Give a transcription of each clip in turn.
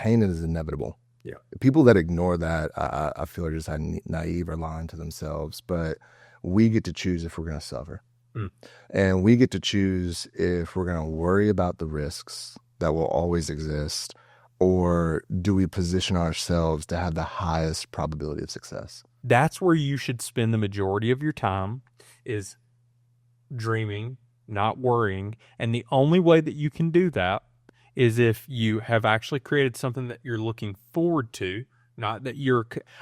pain is inevitable. Yeah. People that ignore that, I feel are just naive or lying to themselves. But we get to choose if we're going to suffer. And we get to choose if we're going to worry about the risks that will always exist, or do we position ourselves to have the highest probability of success? That's where you should spend the majority of your time, is dreaming, not worrying. And the only way that you can do that is if you have actually created something that you're looking forward to, not that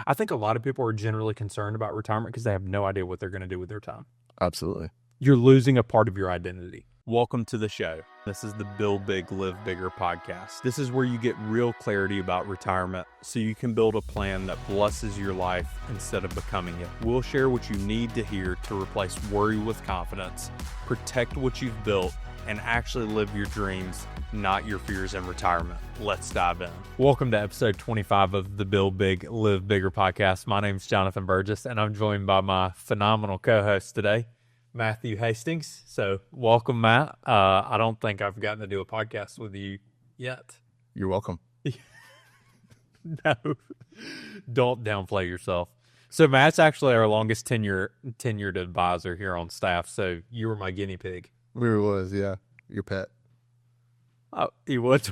I think a lot of people are generally concerned about retirement because they have no idea what they're going to do with their time. Absolutely. You're losing a part of your identity. Welcome to the show. This is the Build Big, Live Bigger podcast. This is where you get real clarity about retirement so you can build a plan that blesses your life instead of becoming it. We'll share what you need to hear to replace worry with confidence, protect what you've built, and actually live your dreams, not your fears in retirement. Let's dive in. Welcome to episode 25 of the Build Big, Live Bigger podcast. My name's Johnathan Burgess, and I'm joined by my phenomenal co-host today, Matthew Hastings. So welcome, Matt. I don't think I've gotten to do a podcast with you yet. You're welcome. No, don't downplay yourself. So Matt's actually our longest tenured advisor here on staff. So you were my guinea pig. Really was, yeah. Your pet. Oh, he was.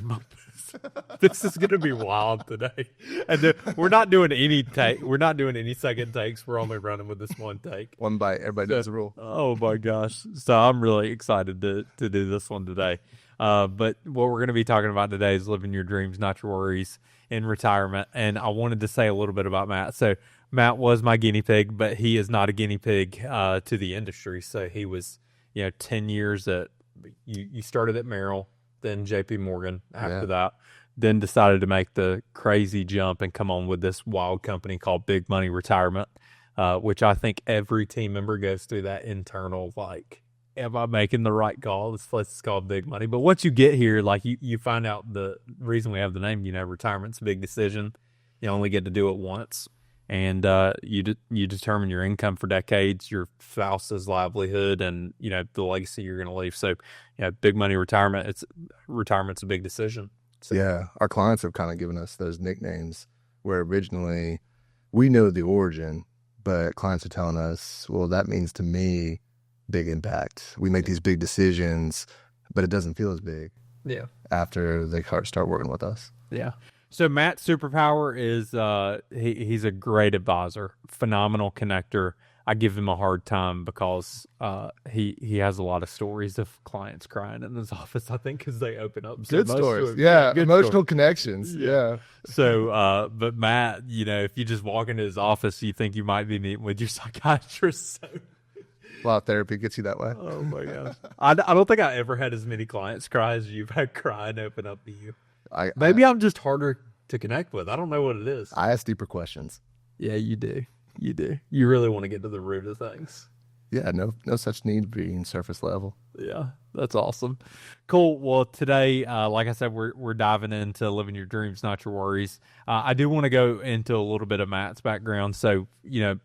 This is going to be wild today. And we're not doing any take. We're not doing any second takes. We're only running with this one take. One bite. Everybody knows the rule. Oh my gosh. So I'm really excited to do this one today. But what we're going to be talking about today is living your dreams, not your worries, in retirement. And I wanted to say a little bit about Matt. So Matt was my guinea pig, but he is not a guinea pig to the industry. So he was, 10 years at, you started at Merrill, then JP Morgan after that, then decided to make the crazy jump and come on with this wild company called Big Money Retirement, which I think every team member goes through that internal, like, am I making the right call? This place is called Big Money. But once you get here, like, you find out the reason we have the name, retirement's a big decision. You only get to do it once. And you determine your income for decades, your spouse's livelihood, and the legacy you're going to leave. So, Big Money Retirement. Retirement's a big decision. So. Yeah, our clients have kind of given us those nicknames where originally we know the origin, but clients are telling us, well, that means to me big impact. We make these big decisions, but it doesn't feel as big. Yeah. After they start working with us. Yeah. So Matt's superpower is he's a great advisor, phenomenal connector. I give him a hard time because he has a lot of stories of clients crying in his office, I think, because they open up. Good stories. Yeah, good emotional stories. Connections. Yeah. So, but Matt, if you just walk into his office, you think you might be meeting with your psychiatrist. So. A lot of therapy gets you that way. Oh, my gosh. I don't think I ever had as many clients cry as you've had cry and open up to you. Maybe I'm just harder to connect with. I don't know what it is. I ask deeper questions. Yeah, you do. You do. You really want to get to the root of things. Yeah, no such need being surface level. Yeah, that's awesome. Cool. Well, today, like I said, we're diving into living your dreams, not your worries. I do want to go into a little bit of Matt's background. So,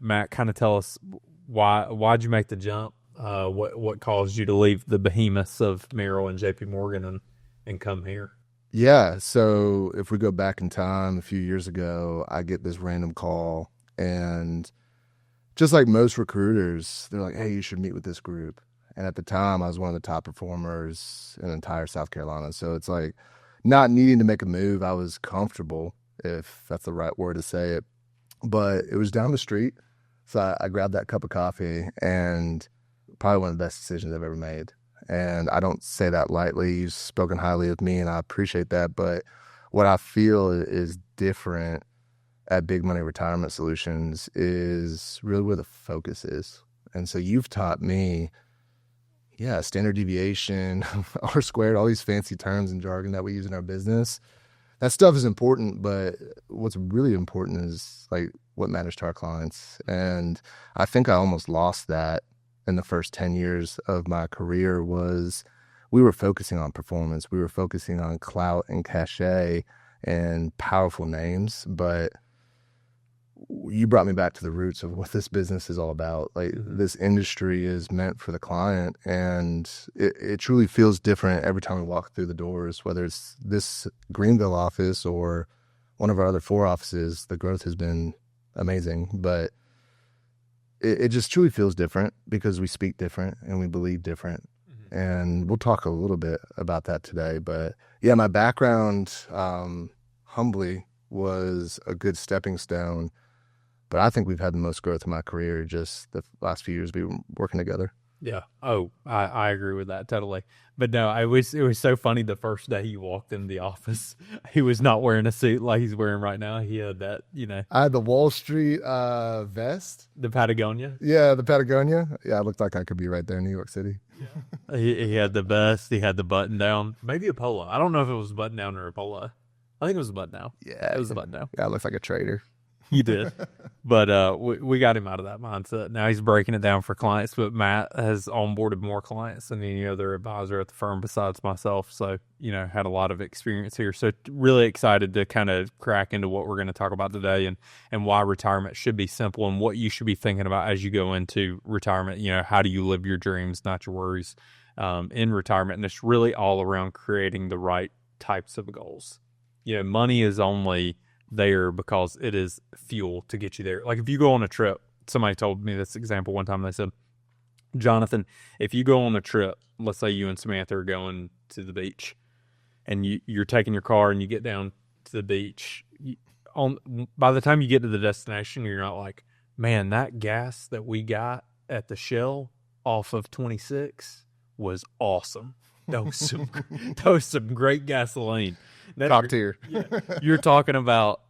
Matt, kind of tell us why'd you make the jump? What caused you to leave the behemoths of Merrill and JP Morgan and come here? Yeah, so if we go back in time a few years ago, I get this random call, and just like most recruiters, they're like, hey, you should meet with this group. And at the time, I was one of the top performers in entire South Carolina. So it's like not needing to make a move. I was comfortable, if that's the right word to say it. But it was down the street. So I grabbed that cup of coffee, and probably one of the best decisions I've ever made. And I don't say that lightly. You've spoken highly of me, and I appreciate that. But what I feel is different at Big Money Retirement Solutions is really where the focus is. And so you've taught me, standard deviation, R squared, all these fancy terms and jargon that we use in our business. That stuff is important, but what's really important is like what matters to our clients. And I think I almost lost that in the first 10 years of my career. Was we were focusing on performance. We were focusing on clout and cachet and powerful names, but you brought me back to the roots of what this business is all about. Like this industry is meant for the client, and it truly feels different every time we walk through the doors, whether it's this Greenville office or one of our other 4 offices. The growth has been amazing, but it just truly feels different because we speak different and we believe different. And we'll talk a little bit about that today. But yeah, my background, humbly, was a good stepping stone. But I think we've had the most growth in my career just the last few years we've been working together. Yeah. Oh, I agree with that totally. But no, it was so funny the first day he walked in the office. He was not wearing a suit like he's wearing right now. He had that, I had the Wall Street vest. the Patagonia. Yeah, the Patagonia. Yeah, it looked like I could be right there in New York City. He had the vest. He had the button down. Maybe a polo. I don't know if it was a button down or a polo. I think it was a button down. Yeah, It was a button down. Yeah, it looks like a trader. You did. But we got him out of that mindset. Now he's breaking it down for clients, but Matt has onboarded more clients than any other advisor at the firm besides myself. So, had a lot of experience here. So really excited to kind of crack into what we're going to talk about today and why retirement should be simple and what you should be thinking about as you go into retirement. How do you live your dreams, not your worries, in retirement? And it's really all around creating the right types of goals. Money is only there because it is fuel to get you there. Like if you go on a trip, somebody told me this example one time. They said, Johnathan, if you go on a trip, let's say you and Samantha are going to the beach and you're taking your car and you get down to the beach, by the time you get to the destination, you're not like, man, that gas that we got at the Shell off of 26 was awesome. That was some great gasoline. Top tier. You're talking about,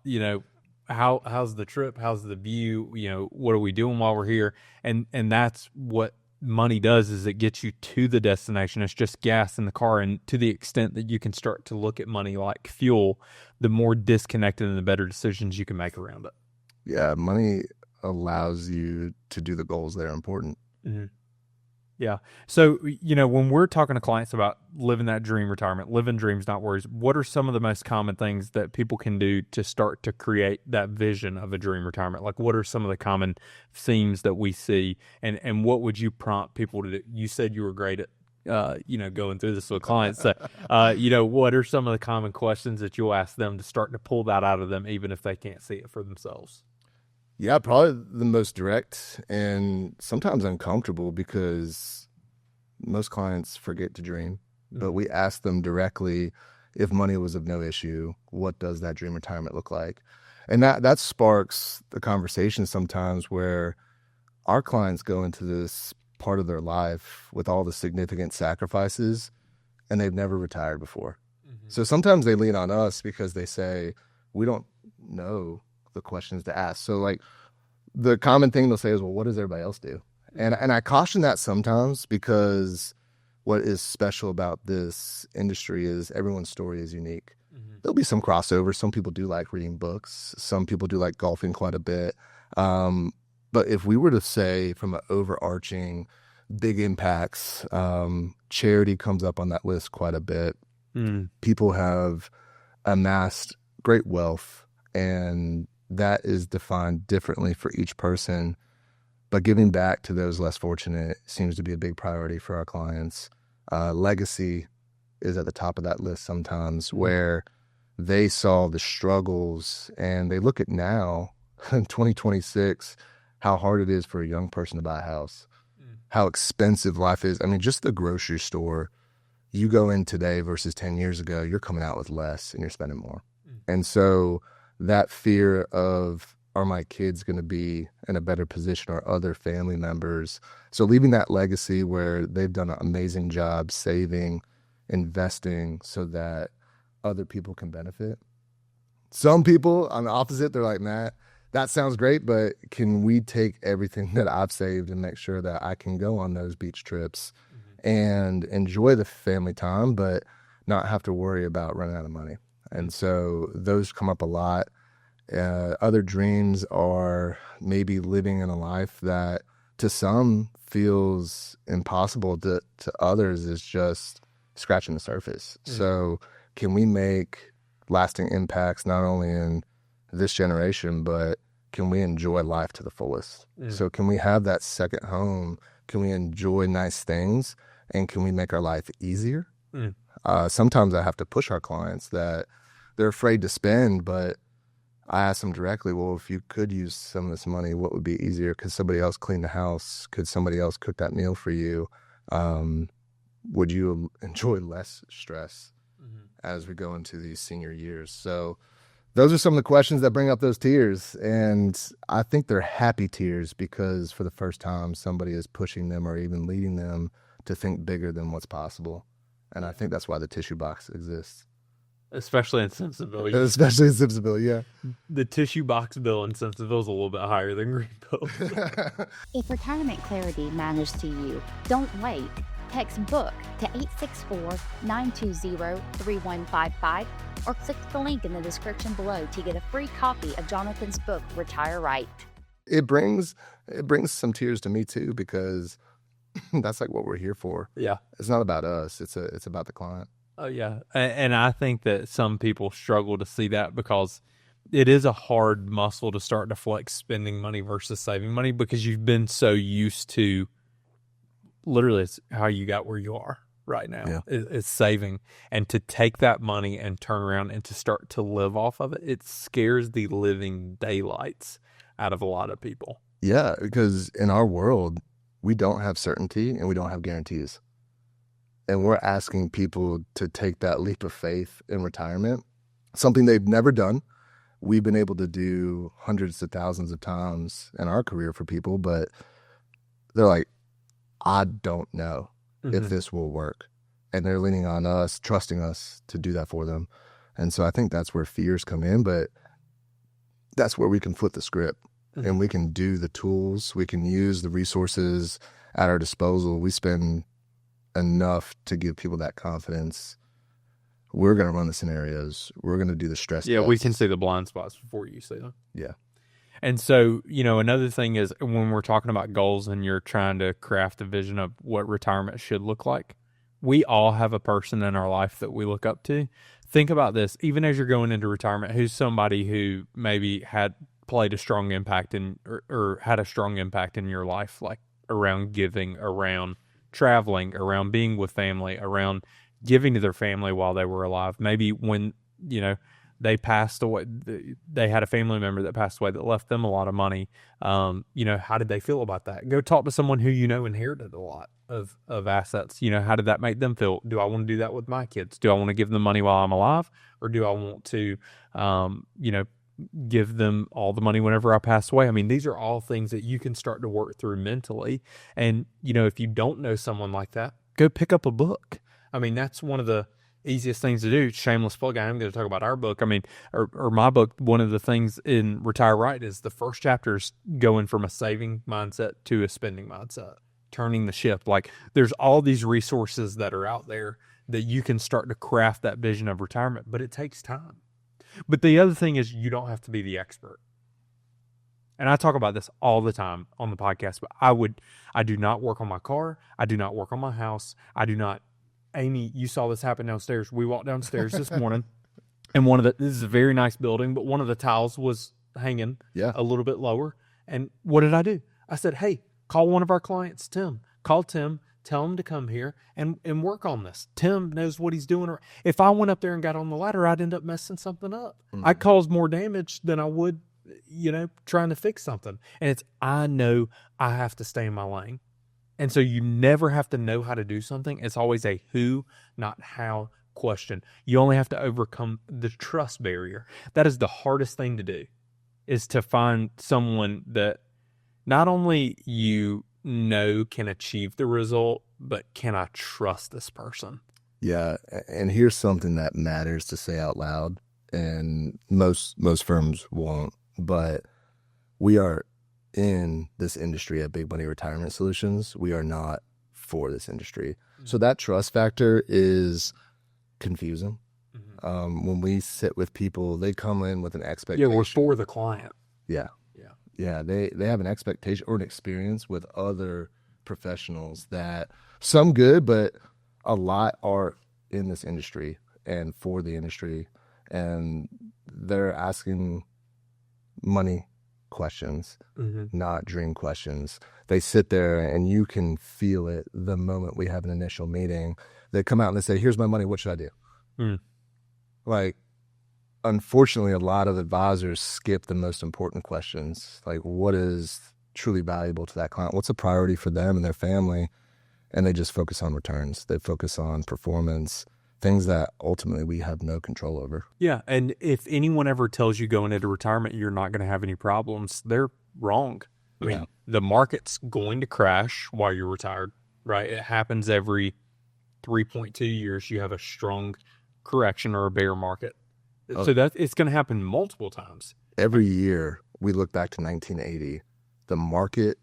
how's the trip? How's the view? What are we doing while we're here? And that's what money does, is it gets you to the destination. It's just gas in the car. And to the extent that you can start to look at money like fuel, the more disconnected and the better decisions you can make around it. Yeah, money allows you to do the goals that are important. Mm-hmm. Yeah. So, when we're talking to clients about living that dream retirement, living dreams, not worries, what are some of the most common things that people can do to start to create that vision of a dream retirement? Like, what are some of the common themes that we see, and what would you prompt people to do? You said you were great at, going through this with clients. So, what are some of the common questions that you'll ask them to start to pull that out of them, even if they can't see it for themselves? Yeah, probably the most direct and sometimes uncomfortable, because most clients forget to dream. But we ask them directly, if money was of no issue, what does that dream retirement look like? And that sparks the conversation sometimes, where our clients go into this part of their life with all the significant sacrifices and they've never retired before. So sometimes they lean on us because they say, we don't know the questions to ask. So like the common thing they'll say is, well, what does everybody else do? And I caution that sometimes, because what is special about this industry is everyone's story is unique. There'll be some crossover. Some people do like reading books. Some people do like golfing quite a bit. But if we were to say from an overarching big impacts, charity comes up on that list quite a bit. People have amassed great wealth, and that is defined differently for each person. But giving back to those less fortunate seems to be a big priority for our clients. Legacy is at the top of that list sometimes, where they saw the struggles and they look at now in 2026, how hard it is for a young person to buy a house, how expensive life is. I mean, just the grocery store, you go in today versus 10 years ago, you're coming out with less and you're spending more. And so that fear of, are my kids going to be in a better position, or other family members? So leaving that legacy where they've done an amazing job saving, investing, so that other people can benefit. Some people on the opposite, they're like, Matt, that sounds great, but can we take everything that I've saved and make sure that I can go on those beach trips and enjoy the family time, but not have to worry about running out of money? And so those come up a lot. Other dreams are maybe living in a life that to some feels impossible, to others is just scratching the surface. So can we make lasting impacts not only in this generation, but can we enjoy life to the fullest? Mm. So can we have that second home? Can we enjoy nice things? And can we make our life easier? Mm. Sometimes I have to push our clients that they're afraid to spend, but I ask them directly, well, if you could use some of this money, what would be easier? Could somebody else clean the house? Could somebody else cook that meal for you? Would you enjoy less stress as we go into these senior years? So those are some of the questions that bring up those tears. And I think they're happy tears because for the first time, somebody is pushing them or even leading them to think bigger than what's possible. And I think that's why the tissue box exists. Especially in Simpsonville. Especially in Simpsonville, yeah. The tissue box bill in Simpsonville is a little bit higher than Greenville. If retirement clarity matters to you, don't wait. Text BOOK to 864-920-3155 or click the link in the description below to get a free copy of Johnathan's book, Retire Right. It brings some tears to me too, because that's like what we're here for. Yeah. It's not about us. It's about the client. Oh, yeah. And I think that some people struggle to see that because it is a hard muscle to start to flex spending money versus saving money because you've been so used to, literally, it's how you got where you are right now. Yeah. Is saving. And to take that money and turn around and to start to live off of it, it scares the living daylights out of a lot of people. Yeah, because in our world, we don't have certainty and we don't have guarantees. And we're asking people to take that leap of faith in retirement, something they've never done. We've been able to do hundreds of thousands of times in our career for people, but they're like, I don't know if this will work. And they're leaning on us, trusting us to do that for them. And so I think that's where fears come in, but that's where we can flip the script and we can do the tools. We can use the resources at our disposal. We spend enough to give people that confidence. We're going to run the scenarios. We're going to do the stress tests. We can see the blind spots before you see them. Yeah. And so, another thing is when we're talking about goals and you're trying to craft a vision of what retirement should look like, we all have a person in our life that we look up to. Think about this, even as you're going into retirement, who's somebody who maybe had played a strong impact or had a strong impact in your life, like around giving, around traveling, around being with family, around giving to their family while they were alive. Maybe when, they passed away, they had a family member that passed away that left them a lot of money. How did they feel about that? Go talk to someone who inherited a lot of assets. How did that make them feel? Do I want to do that with my kids? Do I want to give them money while I'm alive? Or do I want to, give them all the money whenever I pass away? I mean, these are all things that you can start to work through mentally. And, if you don't know someone like that, go pick up a book. I mean, that's one of the easiest things to do. Shameless plug. I am going to talk about our book. I mean, or my book. One of the things in Retire Right is the first chapter is going from a saving mindset to a spending mindset, turning the ship. Like there's all these resources that are out there that you can start to craft that vision of retirement, but it takes time. But the other thing is you don't have to be the expert. And I talk about this all the time on the podcast, but I do not work on my car. I do not work on my house. Amy, you saw this happen downstairs. We walked downstairs this morning and this is a very nice building, but one of the tiles was hanging a little bit lower. And what did I do? I said, hey, call one of our clients, Tim. Call Tim. Tell him to come here and work on this. Tim knows what he's doing. If I went up there and got on the ladder, I'd end up messing something up. I'd cause more damage than I would, trying to fix something. And I know I have to stay in my lane. And so you never have to know how to do something. It's always a who, not how question. You only have to overcome the trust barrier. That is the hardest thing to do, is to find someone that not only can achieve the result, but can I trust this person? Yeah. And here's something that matters to say out loud, and most firms won't, but we are in this industry at Big Money Retirement Solutions. We are not for this industry. So that trust factor is confusing. When we sit with people, they come in with an expectation. Yeah, we're for the client. Yeah, they have an expectation or an experience with other professionals that some good, but a lot are in this industry and for the industry, and they're asking money questions, Mm-hmm. not dream questions. They sit there and you can feel it the moment we have an initial meeting. They come out and they say, here's my money. What should I do? Mm. Like, unfortunately, a lot of advisors skip the most important questions. Like, what is truly valuable to that client? What's a priority for them and their family? And they just focus on returns. They focus on performance, things that ultimately we have no control over. Yeah. And if anyone ever tells you going into retirement, you're not going to have any problems, they're wrong. I mean, the market's going to crash while you're retired, right? It happens every 3.2 years. You have a strong correction or a bear market. So that it's going to happen multiple times. Every year, we look back to 1980, the market,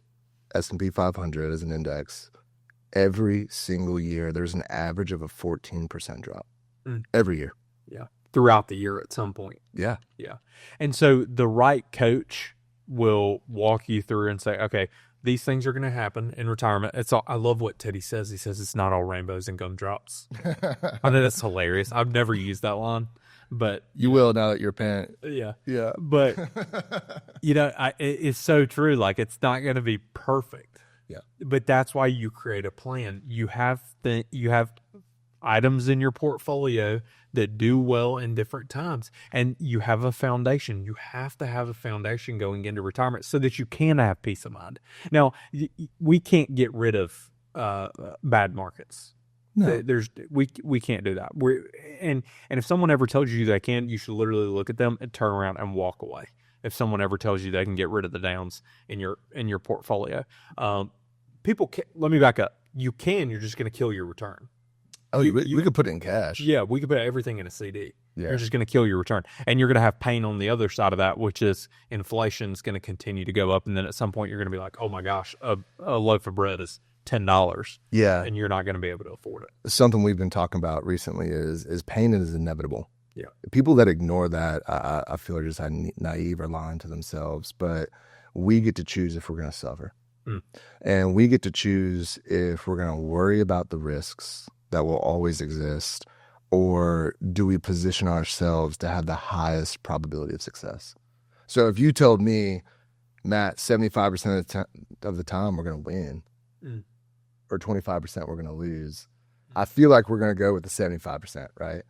S&P 500 as an index, every single year, there's an average of a 14% drop. Every year. Yeah. Throughout the year at some point. Yeah. Yeah. And so the right coach will walk you through and say, okay, these things are going to happen in retirement. It's all, I love what Teddy says. He says it's not all rainbows and gumdrops. I know that's hilarious. I've never used that line, but you will now that you're a parent. Yeah. Yeah. But it's so true. Like, it's not going to be perfect. Yeah. But that's why you create a plan. You have items in your portfolio that do well in different times, and you have a foundation. You have to have a foundation going into retirement so that you can have peace of mind. Now, we can't get rid of bad markets. No. We can't do that. And if someone ever tells you they can, you should literally look at them and turn around and walk away. If someone ever tells you they can get rid of the downs in your portfolio, let me back up. You can. You're just going to kill your return. Oh, we could put it in cash. Yeah, we could put everything in a CD. Yeah. You're just going to kill your return. And you're going to have pain on the other side of that, which is inflation's going to continue to go up. And then at some point, you're going to be like, oh my gosh, a loaf of bread is $10. Yeah. And you're not going to be able to afford it. Something we've been talking about recently is pain is inevitable. Yeah. People that ignore that, I feel are just naive or lying to themselves. But we get to choose if we're going to suffer. And we get to choose if we're going to worry about the risks that will always exist, or do we position ourselves to have the highest probability of success? So if you told me, Matt, 75% of the time we're going to win, or 25% we're going to lose, I feel like we're going to go with the 75%, right?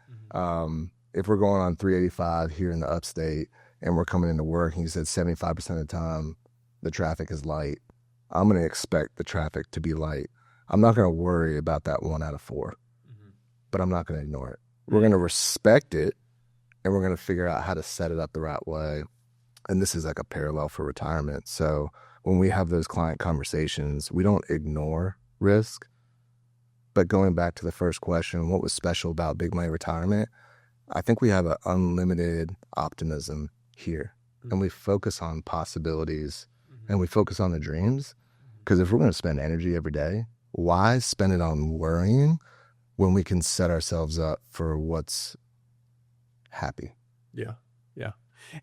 If we're going on 385 here in the upstate and we're coming into work and you said 75% of the time the traffic is light, I'm going to expect the traffic to be light. I'm not going to worry about that 1 out of 4, but I'm not going to ignore it. We're going to respect it, and we're going to figure out how to set it up the right way. And this is like a parallel for retirement. So when we have those client conversations, we don't ignore risk. But going back to the first question, what was special about Big Money Retirement? I think we have an unlimited optimism here, and we focus on possibilities, and we focus on the dreams. Because if we're going to spend energy every day, why spend it on worrying when we can set ourselves up for what's happy? Yeah. Yeah.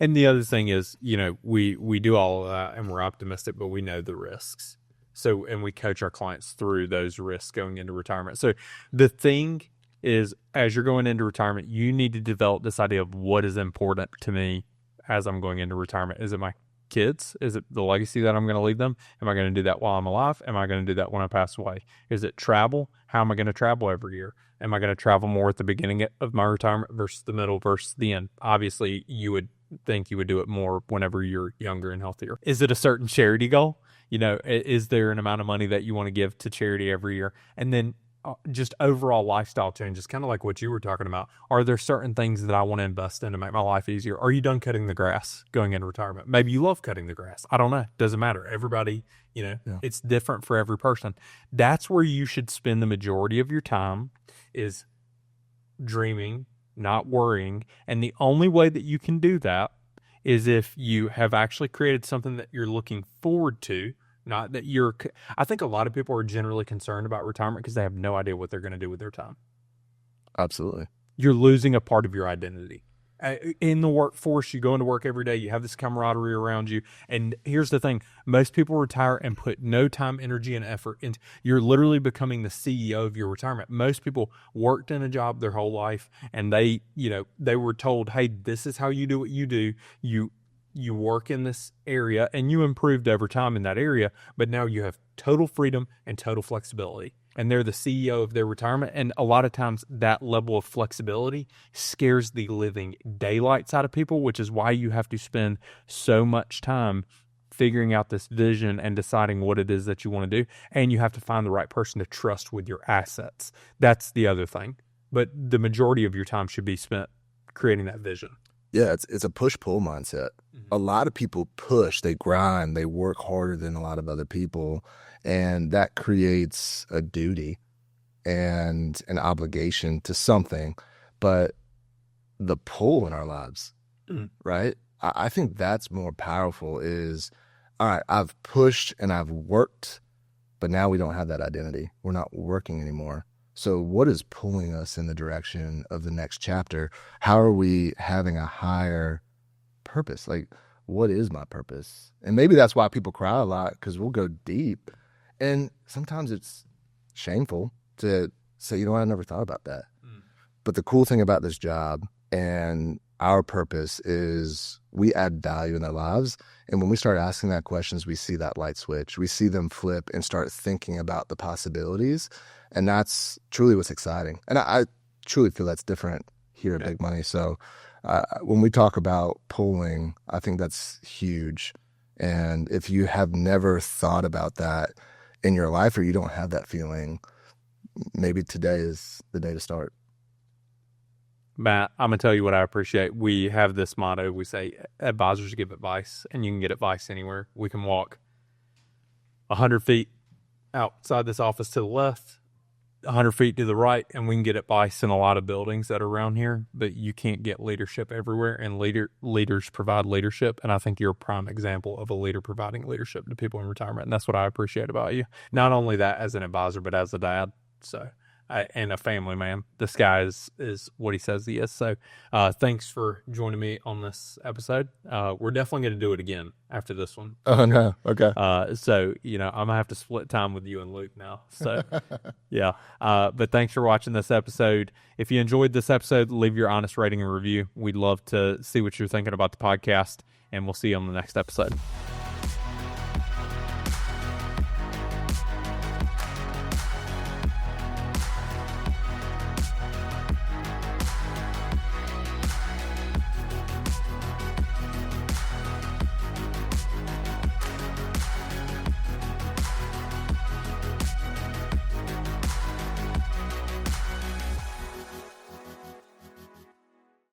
And the other thing is, we do all of that and we're optimistic, but we know the risks. So, and we coach our clients through those risks going into retirement. So the thing is, as you're going into retirement, you need to develop this idea of what is important to me as I'm going into retirement. Is it my kids? Is it the legacy that I'm going to leave them? Am I going to do that while I'm alive? Am I going to do that when I pass away? Is it travel? How am I going to travel every year? Am I going to travel more at the beginning of my retirement versus the middle versus the end? Obviously, you would think you would do it more whenever you're younger and healthier. Is it a certain charity goal? Is there an amount of money that you want to give to charity every year? And then just overall lifestyle changes, kind of like what you were talking about. Are there certain things that I want to invest in to make my life easier? Are you done cutting the grass going into retirement? Maybe you love cutting the grass. I don't know. Doesn't matter. Everybody, It's different for every person. That's where you should spend the majority of your time, is dreaming, not worrying. And the only way that you can do that is if you have actually created something that you're looking forward to. Not that I think a lot of people are generally concerned about retirement because they have no idea what they're going to do with their time. Absolutely. You're losing a part of your identity. In the workforce, you go into work every day, you have this camaraderie around you. And here's the thing. Most people retire and put no time, energy, and effort into. You're literally becoming the CEO of your retirement. Most people worked in a job their whole life, and they were told, hey, this is how you do what you do. You you work in this area and you improved over time in that area, but now you have total freedom and total flexibility. And they're the CEO of their retirement. And a lot of times that level of flexibility scares the living daylights out of people, which is why you have to spend so much time figuring out this vision and deciding what it is that you want to do. And you have to find the right person to trust with your assets. That's the other thing. But the majority of your time should be spent creating that vision. Yeah, it's a push-pull mindset. A lot of people push, they grind, they work harder than a lot of other people, and that creates a duty and an obligation to something. But the pull in our lives, right? I think that's more powerful is, all right, I've pushed and I've worked, but now we don't have that identity. We're not working anymore. So what is pulling us in the direction of the next chapter? How are we having a higher purpose? Like, what is my purpose? And maybe that's why people cry a lot, because we'll go deep. And sometimes it's shameful to say, you know what, I never thought about that. But the cool thing about this job and our purpose is we add value in their lives. And when we start asking that questions, we see that light switch. We see them flip and start thinking about the possibilities. And that's truly what's exciting. And I truly feel that's different here at Big Money. So when we talk about pulling, I think that's huge. And if you have never thought about that in your life, or you don't have that feeling, maybe today is the day to start. Matt, I'm going to tell you what I appreciate. We have this motto. We say advisors give advice, and you can get advice anywhere. We can walk 100 feet outside this office to the left, 100 feet to the right, and we can get advice in a lot of buildings that are around here, but you can't get leadership everywhere, and leaders provide leadership, and I think you're a prime example of a leader providing leadership to people in retirement, and that's what I appreciate about you. Not only that as an advisor, but as a dad. So and a family man. This guy is what he says he is. So thanks for joining me on this episode. We're definitely going to do it again after this one. Oh, no. Okay. So, I'm going to have to split time with you and Luke now. So, yeah. But thanks for watching this episode. If you enjoyed this episode, leave your honest rating and review. We'd love to see what you're thinking about the podcast, and we'll see you on the next episode.